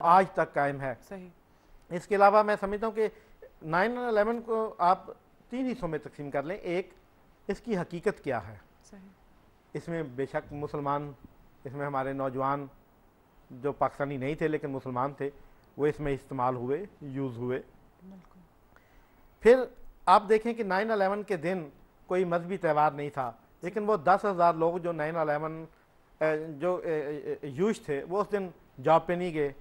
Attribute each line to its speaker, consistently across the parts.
Speaker 1: आज तक कायम है।
Speaker 2: सही।
Speaker 1: इसके अलावा मैं समझता हूँ कि 9/11 को आप 3 हिस्सों में तकसीम कर लें। एक, इसकी हकीकत क्या है।
Speaker 2: सही।
Speaker 1: इसमें बेशक मुसलमान, इसमें हमारे नौजवान जो पाकिस्तानी नहीं थे लेकिन मुसलमान थे, वो इसमें इस्तेमाल हुए, यूज़ हुए। फिर आप देखें कि 9/11 के दिन कोई मजहबी त्यौहार नहीं था, लेकिन वो 10,000 लोग जो 9/11 जो यूथ थे वो उस दिन जॉब पे नहीं गए।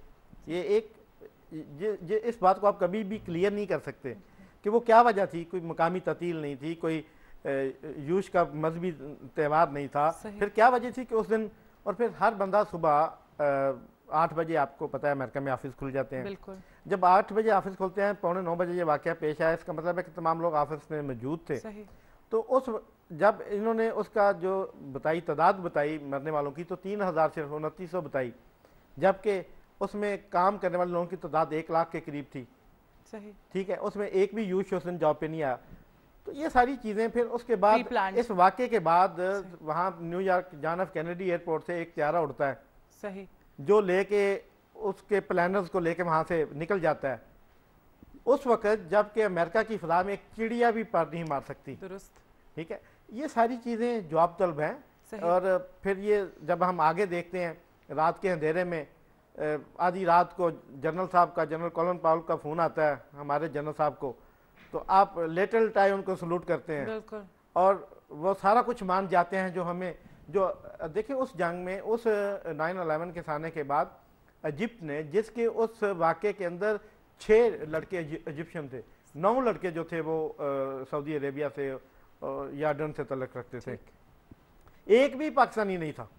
Speaker 1: ये एक ये इस बात को आप कभी भी क्लियर नहीं कर सकते कि वो क्या वजह थी। कोई मकामी ततील नहीं थी, कोई यूथ का मजहबी त्यौहार नहीं था, फिर क्या वजह थी कि उस दिन। और फिर हर बंदा सुबह 8 बजे, आपको पता है अमेरिका में ऑफिस खुल जाते हैं,
Speaker 2: बिल्कुल।
Speaker 1: जब 8 बजे ऑफिस खुलते हैं, 8:45 बजे ये वाक़या पेश आया। इसका मतलब है कि तमाम लोग ऑफिस में मौजूद थे।
Speaker 2: सही।
Speaker 1: तो उस जब इन्होंने उसका जो बताई तादाद बताई मरने वालों की, तो 3,000 से 2,900 बताई, जबकि उसमें काम करने वाले लोगों की तादाद 1 लाख के करीब थी।
Speaker 2: सही।
Speaker 1: ठीक है, उसमें एक भी यूथ उस दिन जॉब पे नहीं आया। तो ये सारी चीज़ें फिर उसके बाद, इस वाक़े के बाद वहाँ New York John F Kennedy airport से एक त्यारा उड़ता है।
Speaker 2: सही।
Speaker 1: जो लेके उसके प्लानर्स को लेके वहाँ से निकल जाता है। उस वक़्त जबकि अमेरिका की फ़ज़ा में एक चिड़िया भी पर नहीं मार सकती।
Speaker 2: दुरुस्त।
Speaker 1: ठीक है, ये सारी चीज़ें जवाब तलब हैं। और फिर ये जब हम आगे देखते हैं, रात के अंधेरे में आधी रात को जनरल साहब का, जनरल कॉलन पाउल का फ़ोन आता है हमारे जनरल साहब को, तो आप लेटल टाई उनको सलूट करते हैं।
Speaker 2: बिल्कुल।
Speaker 1: और वो सारा कुछ मान जाते हैं जो हमें, जो देखिए उस जंग में, उस 9/11 के सामने के बाद इजिप्ट ने, जिसके उस वाक़े के अंदर 6 लड़के इजिप्शियन थे, 9 लड़के जो थे वो सऊदी अरेबिया से, यार्डन से तल्लुक़ रखते थे, एक भी पाकिस्तानी नहीं था।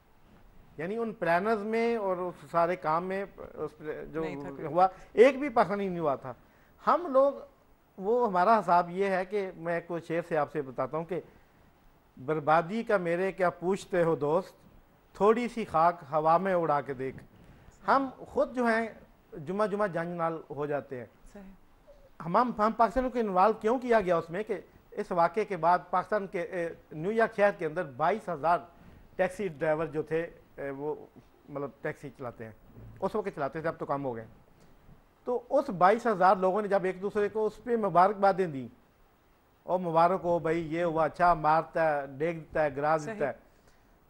Speaker 1: यानी उन प्लानर्स में और उस सारे काम में उस जो हुआ, एक भी पाकिस्तानी नहीं हुआ था। हम लोग, वो हमारा हिसाब ये है कि मैं कुछ शेर से आपसे बताता हूँ कि बर्बादी का मेरे क्या पूछते हो दोस्त, थोड़ी सी खाक हवा में उड़ा के देख। हम खुद जो हैं जुमा जुमा जंग नाल हो जाते हैं। हम पाकिस्तान को इन्वॉल्व क्यों किया गया उसमें कि इस वाक़े के बाद पाकिस्तान के न्यूयॉर्क शहर के अंदर 22,000 टैक्सी ड्राइवर जो थे, वो मतलब टैक्सी चलाते हैं, उस वक्त चलाते थे, अब तो कम हो गए। तो उस 22,000 लोगों ने जब एक दूसरे को उस पर मुबारकबादें दी, और मुबारक हो भाई, ये हुआ, अच्छा मारता है, डेग देता है, गिरा देता है,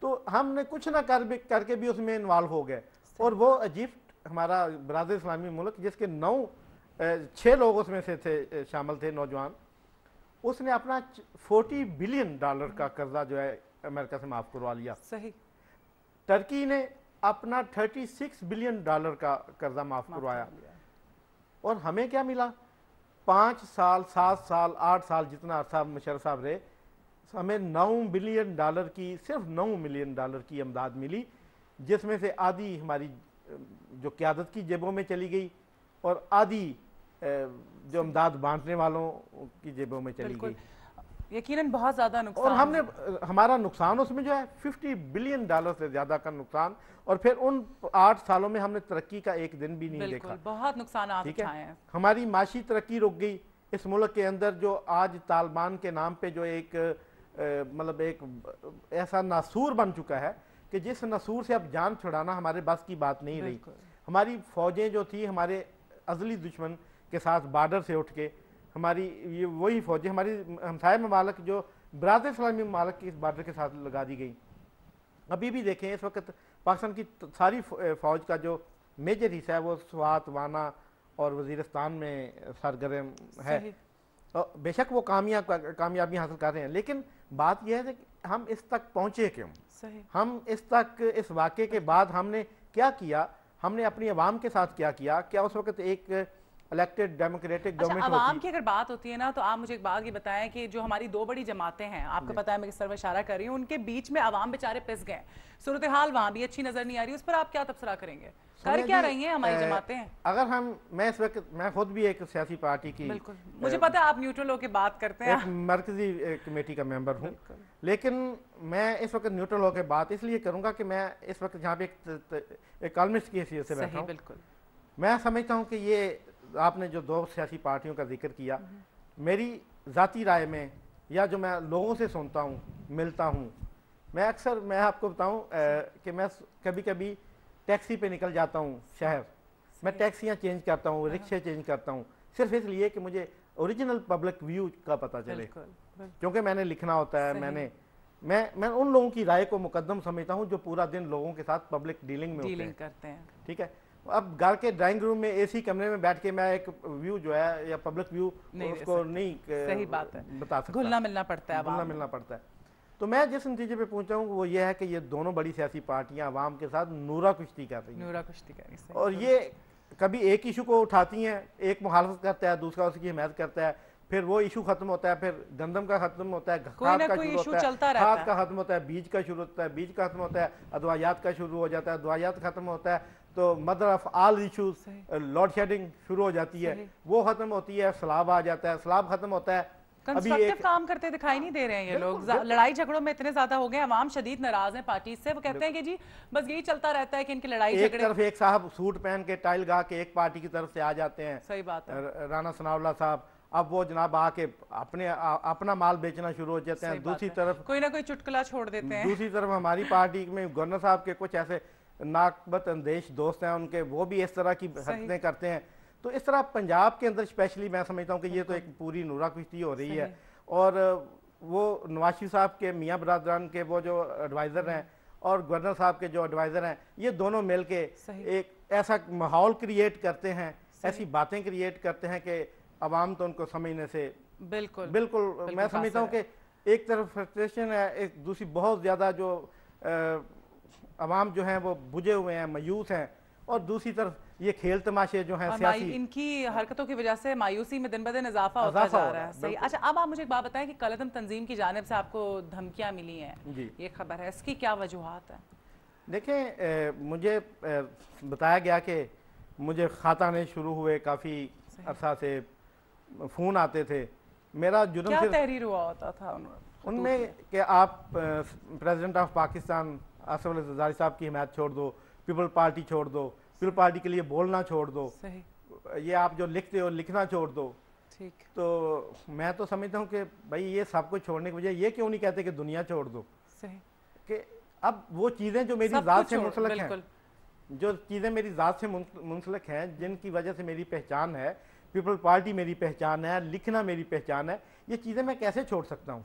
Speaker 1: तो हमने कुछ ना करके भी उसमें इन्वॉल्व हो गए। और वो इजिप्ट हमारा बरादर इस्लामी मुल्क, जिसके 6 लोग उसमें से थे, शामिल थे नौजवान, उसने अपना $40 बिलियन का कर्जा जो है अमेरिका से माफ़ करवा लिया।
Speaker 2: सही।
Speaker 1: टर्की ने अपना $36 बिलियन का कर्जा माफ़ करवाया। और हमें क्या मिला? 5 साल, 7 साल, 8 साल, जितना अरसा मुशर्रफ साहब रहे, हमें $9 बिलियन की, सिर्फ $9 मिलियन की इमदाद मिली, जिसमें से आधी हमारी जो क़यादत की जेबों में चली गई और आधी जो इमदाद बांटने वालों की जेबों में चली गई।
Speaker 2: यकीनन बहुत ज़्यादा नुकसान।
Speaker 1: और हमने, हमारा नुकसान उसमें जो है $50 बिलियन से ज़्यादा का नुकसान। और फिर उन 8 सालों में हमने तरक्की का एक दिन भी नहीं देखा।
Speaker 2: बहुत नुकसान उठाए हैं।
Speaker 1: हमारी माशी तरक्की रुक गई। इस मुल्क के अंदर जो आज तालिबान के नाम पे जो एक मतलब एक ऐसा नासूर बन चुका है कि जिस नासूर से अब जान छुड़ाना हमारे बस की बात नहीं रही। हमारी फौजें जो थी, हमारे अजली दुश्मन के साथ बॉर्डर से उठ के, हमारी ये वही फौजें हमारी हमसाय ममालिक जो बरादर इस्लामी ममालिक की इस बॉर्डर के साथ लगा दी गई। अभी भी देखें, इस वक्त पाकिस्तान की सारी फ़ौज का जो मेजर हिस्सा है वो स्वात, वाना और वज़ीरिस्तान में सरगर्म है। और बेशक वो कामयाबी हासिल कर रहे हैं, लेकिन बात यह है कि हम इस तक पहुँचे क्यों? हम इस तक, इस वाक़े के बाद हमने क्या किया? हमने अपनी आवाम के साथ क्या किया? क्या उस वक्त एक इलेक्टेड डेमोक्रेटिक गवर्नमेंट होती है?
Speaker 2: आवाम की अगर बात होती है ना, तो आप मुझे एक बात ये बताएं कि जो हमारी 2 बड़ी जमातें हैं, आपको पता है मैं किस तरफ इशारा कर रही हूँ, उनके बीच में आवाम बेचारे पिस गए, सूरत हाल वहाँ भी अच्छी नजर नहीं आ रही। उस पर आप क्या तबसरा करेंगे? कर क्या रही हैं हमारी जमातें?
Speaker 1: अगर मैं इस वक्त, मैं खुद भी एक सियासी पार्टी की,
Speaker 2: बिल्कुल मुझे पता है आप न्यूट्रल होकर बात करते हैं,
Speaker 1: मरकजी कमेटी का मेंबर हूँ, लेकिन मैं इस वक्त न्यूट्रल होकर बात इसलिए करूँगा कि मैं इस वक्त यहाँ पे एक कॉलमिस्ट की हैसियत से बैठा हूँ।
Speaker 2: बिल्कुल
Speaker 1: मैं समझता हूँ कि ये आपने जो 2 सियासी पार्टियों का जिक्र किया, मेरी ज़ाती राय में या जो मैं लोगों से सुनता हूँ, मिलता हूँ, मैं अक्सर, मैं आपको बताऊँ कि मैं कभी कभी टैक्सी पे निकल जाता हूँ शहर, मैं टैक्सियाँ चेंज करता हूँ, रिक्शे चेंज करता हूँ, सिर्फ इसलिए कि मुझे ओरिजिनल पब्लिक व्यू का पता चले, क्योंकि मैंने लिखना होता है। मैं उन लोगों की राय को मुकद्दम समझता हूँ जो पूरा दिन लोगों के साथ पब्लिक डीलिंग में
Speaker 2: करते हैं।
Speaker 1: ठीक है, अब घर के ड्राइंग रूम में एसी कमरे में बैठ के मैं एक व्यू जो है या पब्लिक व्यू उसको नहीं
Speaker 2: सही बात है,
Speaker 1: बता सकता,
Speaker 2: घुलना मिलना पड़ता है,
Speaker 1: घुलना मिलना पड़ता है। तो मैं जिस नतीजे पे पहुंचा हूँ वो ये है कि ये दोनों बड़ी सियासी पार्टियां अवाम के साथ नूरा कुश्ती कर रही हैं, और ये कभी एक इशू को उठाती हैं, एक मुखालफत करता है, दूसरा उसकी हिमायत करता है, फिर वो इशू खत्म होता है, फिर गंदम का खत्म होता है, खाद का शुरू होता है, खाद का खत्म होता है, बीज का शुरू होता है, बीज का खत्म होता है, अदवायात का शुरू हो जाता है, अदवायात खत्म होता है, तो mother of all issues load shedding शुरू हो जाती है, वो खत्म होती है, सलाब आ जाता है, सलाब खत्म होता है।
Speaker 2: कंस्ट्रक्टिव काम करते दिखाई नहीं दे रहे हैं ये लोग, लड़ाई झगड़ों में इतने ज्यादा हो गए, अवाम शदीद नाराज है पार्टी से, वो कहते हैं कि जी बस यही चलता रहता है कि इनकी लड़ाई झगड़े।
Speaker 1: एक तरफ एक साहब सूट पहन के टाइल गा के एक पार्टी की तरफ से आ जाते हैं,
Speaker 2: सही बात है,
Speaker 1: राना सनाउल्लाह साहब, अब वो जनाब आके अपना माल बेचना शुरू हो जाते हैं। दूसरी तरफ
Speaker 2: कोई ना कोई चुटकुला छोड़ देते हैं।
Speaker 1: दूसरी तरफ हमारी पार्टी में गवर्नर साहब के कुछ ऐसे नाकबत अंदेश दोस्त हैं उनके, वो भी इस तरह की हरकतें करते हैं। तो इस तरह पंजाब के अंदर स्पेशली मैं समझता हूँ कि ये तो एक पूरी नूरा कुश्ती हो रही है, और वो नवाज शरीफ साहब के मियाँ बरादरान के वो जो एडवाइज़र हैं और गवर्नर साहब के जो एडवाइज़र हैं, ये दोनों मिल के एक ऐसा माहौल क्रिएट करते हैं, ऐसी बातें क्रिएट करते हैं कि अवाम तो उनको समझने से बिल्कुल मैं समझता हूँ कि एक तरफ फ्रस्ट्रेशन है, एक दूसरी बहुत ज़्यादा जो अवाम जो हैं वो बुझे हुए हैं, मायूस हैं, और दूसरी तरफ ये खेल तमाशे जो हैं सियासी,
Speaker 2: इनकी हरकतों की वजह से मायूसी में दिन ब दिन इजाफा होता जा रहा है। सही। अच्छा, अब आप मुझे एक बात बताएं कि कलअदम तंजीम की जानिब से आपको धमकियां मिली हैं, ये खबर है, इसकी क्या वजूहात है?
Speaker 1: देखें, मुझे बताया गया कि मुझे खाता आने शुरू हुए, काफ़ी अरसा से फ़ोन आते थे, मेरा जुर्म
Speaker 2: क्या तहरीर हुआ होता था
Speaker 1: उनमें कि आप प्रेसिडेंट ऑफ पाकिस्तान आसिफ अली ज़रदारी साहब की हिमायत छोड़ दो, पीपल पार्टी छोड़ दो, पीपल पार्टी के लिए बोलना छोड़ दो, ये आप जो लिखते हो लिखना छोड़ दो।
Speaker 2: ठीक। तो
Speaker 1: मैं तो समझता हूँ कि भाई ये सब कुछ छोड़ने की वजह ये क्यों नहीं कहते कि दुनिया छोड़ दो।
Speaker 2: सही।
Speaker 1: कि अब वो चीज़ें जो मेरी ज़ात से मुंसलिक हैं, जो चीज़ें मेरी ज़ात से मुंसलिक हैं, जिनकी वजह से मेरी पहचान है, पीपल पार्टी मेरी पहचान है, लिखना मेरी पहचान है, ये चीज़ें मैं कैसे छोड़ सकता हूँ?